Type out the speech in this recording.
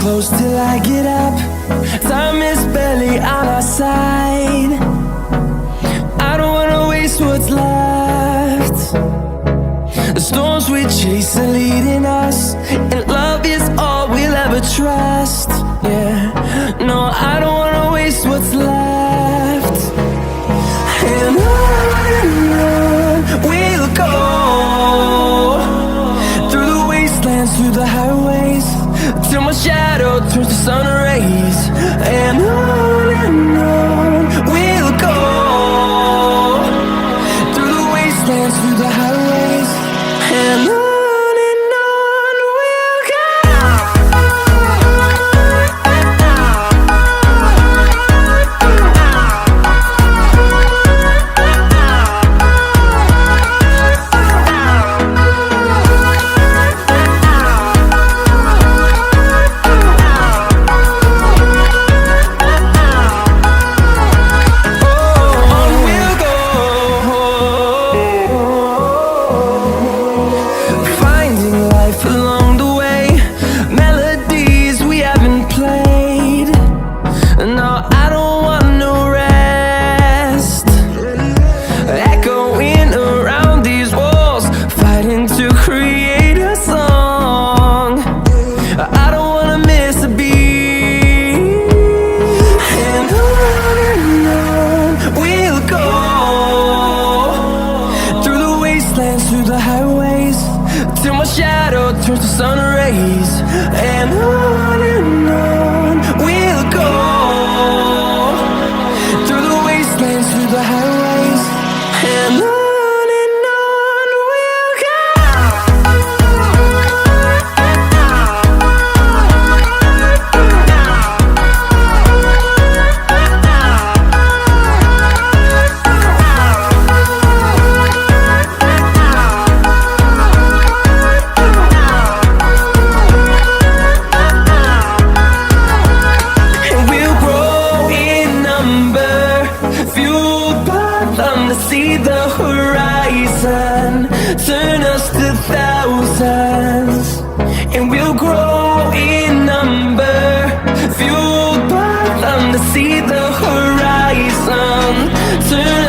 close till I get up. Time is barely on our side. I don't wanna waste what's left. The storms we chase are leading us, and love is all we'll ever trust. Yeah, no, I don't wanna waste what's left. And on we'll go, through the wastelands, through the highways, till my shadow turns to sun rays. And on we'll go, through the wastelands, through the highways, and on we'll go. Through the highways, till my shadow turns to sun rays. And on we'll go, through the wastelands, through the highways, and on we'll go. See the horizon, turn us to thousands, and we'll grow in number, fueled by them to see the horizon, turn